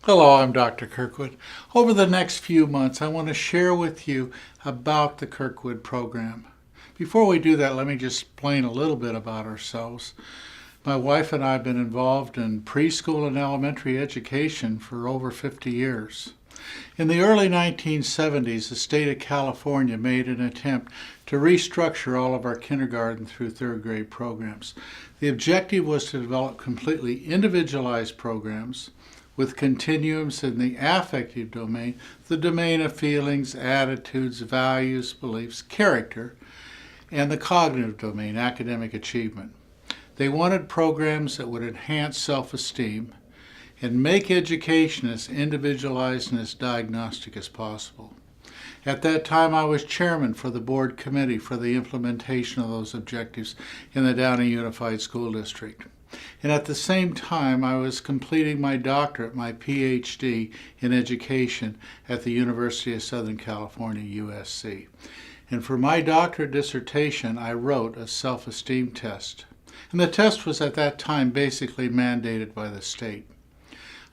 Hello, I'm Dr. Kirkwood. Over the next few months, I want to share with you about the Kirkwood Program. Before we do that, let me just explain a little bit about ourselves. My wife and I have been involved in preschool and elementary education for over 50 years. In the early 1970s, the state of California made an attempt to restructure all of our kindergarten through third grade programs. The objective was to develop completely individualized programs with continuums in the affective domain, the domain of feelings, attitudes, values, beliefs, character, and the cognitive domain, academic achievement. They wanted programs that would enhance self-esteem and make education as individualized and as diagnostic as possible. At that time, I was chairman for the board committee for the implementation of those objectives in the Downey Unified School District. And at the same time, I was completing my doctorate, my PhD in education at the University of Southern California, USC. And for my doctorate dissertation, I wrote a self-esteem test. And the test was at that time basically mandated by the state.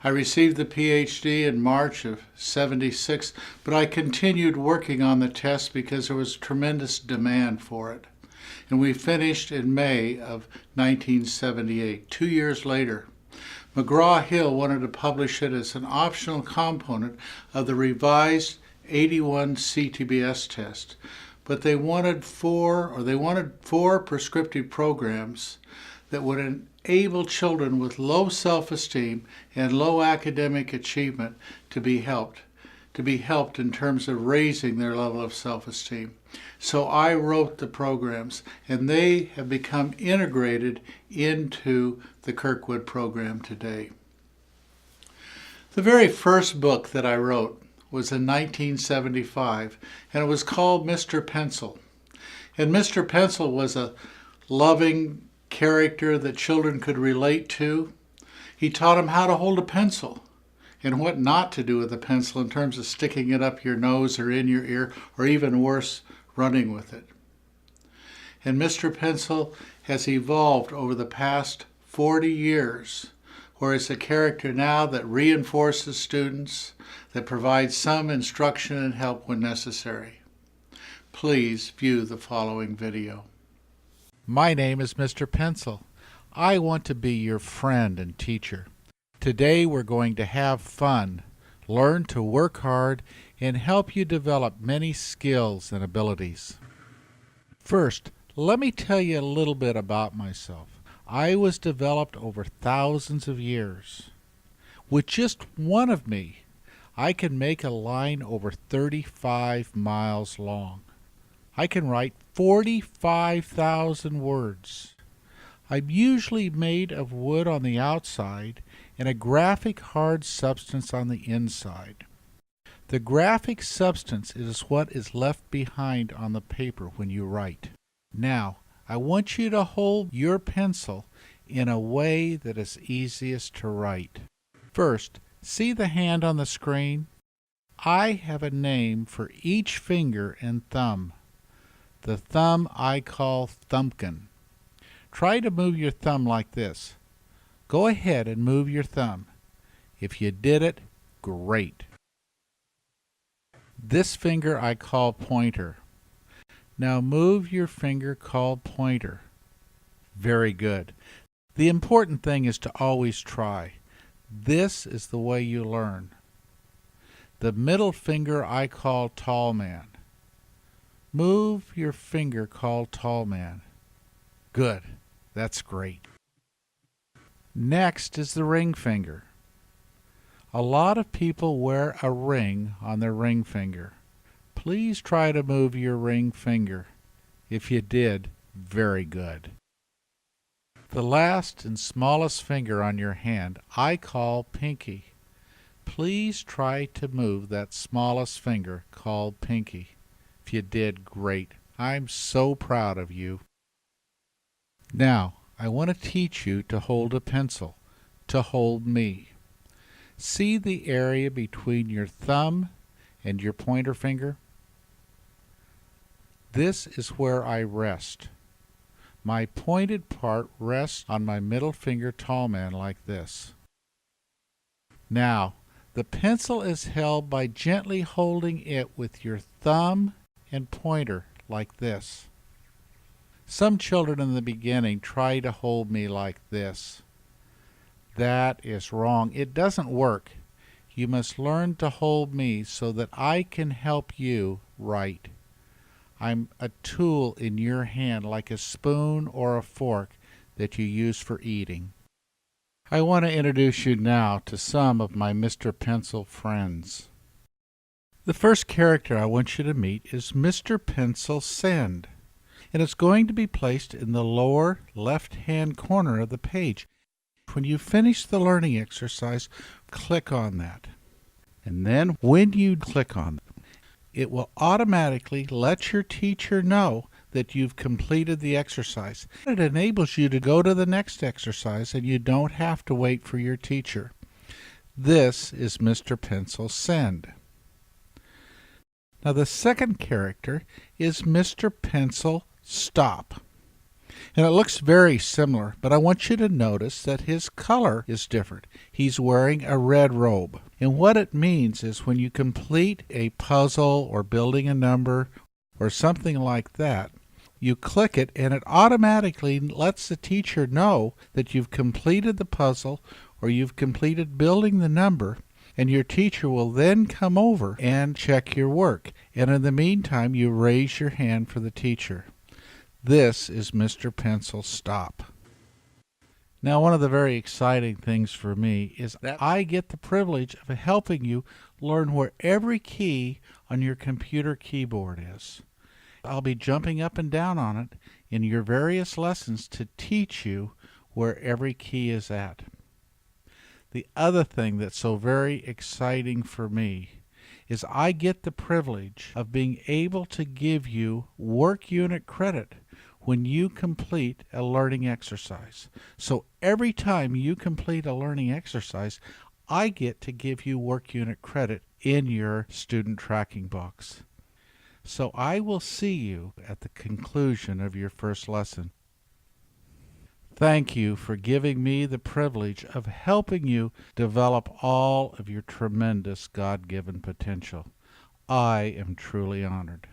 I received the PhD in March of '76, but I continued working on the test because there was tremendous demand for it. And we finished in May of 1978, 2 years later. McGraw-Hill wanted to publish it as an optional component of the revised 81 CTBS test, but they wanted four prescriptive programs that would enable children with low self-esteem and low academic achievement to be helped in terms of raising their level of self-esteem. So I wrote the programs, and they have become integrated into the Kirkwood program today. The very first book that I wrote was in 1975, and it was called Mr. Pencil. And Mr. Pencil was a loving character that children could relate to. He taught them how to hold a pencil and what not to do with a pencil in terms of sticking it up your nose or in your ear, or even worse, running with it. And Mr. Pencil has evolved over the past 40 years, where it's a character now that reinforces students, that provides some instruction and help when necessary. Please view the following video. My name is Mr. Pencil. I want to be your friend and teacher. Today we're going to have fun, learn to work hard, and help you develop many skills and abilities. First, let me tell you a little bit about myself. I was developed over thousands of years. With just one of me, I can make a line over 35 miles long. I can write 45,000 words. I'm usually made of wood on the outside and a graphic hard substance on the inside. The graphic substance is what is left behind on the paper when you write. Now, I want you to hold your pencil in a way that is easiest to write. First, see the hand on the screen? I have a name for each finger and thumb. The thumb I call Thumbkin. Try to move your thumb like this. Go ahead and move your thumb. If you did it, great. This finger I call Pointer. Now move your finger called Pointer. Very good. The important thing is to always try. This is the way you learn. The middle finger I call Tall Man. Move your finger called Tall Man. Good. That's great. Next is the ring finger. A lot of people wear a ring on their ring finger. Please try to move your ring finger. If you did, very good. The last and smallest finger on your hand I call Pinky. Please try to move that smallest finger called Pinky. If you did, great. I'm so proud of you. Now, I want to teach you to hold a pencil, to hold me. See the area between your thumb and your pointer finger? This is where I rest. My pointed part rests on my middle finger tall man like this. Now, The pencil is held by gently holding it with your thumb and pointer like this. Some children in the beginning try to hold me like this. That is wrong. It doesn't work. You must learn to hold me so that I can help you write. I'm a tool in your hand, like a spoon or a fork that you use for eating. I want to introduce you now to some of my Mr. Pencil friends. The first character I want you to meet is Mr. Pencil Send, and it's going to be placed in the lower left-hand corner of the page. When you finish the learning exercise, click on that. And then when you click on it, it will automatically let your teacher know that you've completed the exercise. It enables you to go to the next exercise and you don't have to wait for your teacher. This is Mr. Pencil Send. Now the second character is Mr. Pencil Stop. And it looks very similar, but I want you to notice that his color is different. He's wearing a red robe. And what it means is when you complete a puzzle or building a number or something like that, you click it and it automatically lets the teacher know that you've completed the puzzle or you've completed building the number, and your teacher will then come over and check your work. And in the meantime, you raise your hand for the teacher. This is Mr. Pencil Stop. Now, one of the very exciting things for me is that I get the privilege of helping you learn where every key on your computer keyboard is. I'll be jumping up and down on it in your various lessons to teach you where every key is at. The other thing that's so very exciting for me is I get the privilege of being able to give you work unit credit when you complete a learning exercise. So every time you complete a learning exercise, I get to give you work unit credit in your student tracking box. So I will see you at the conclusion of your first lesson. Thank you for giving me the privilege of helping you develop all of your tremendous God-given potential. I am truly honored.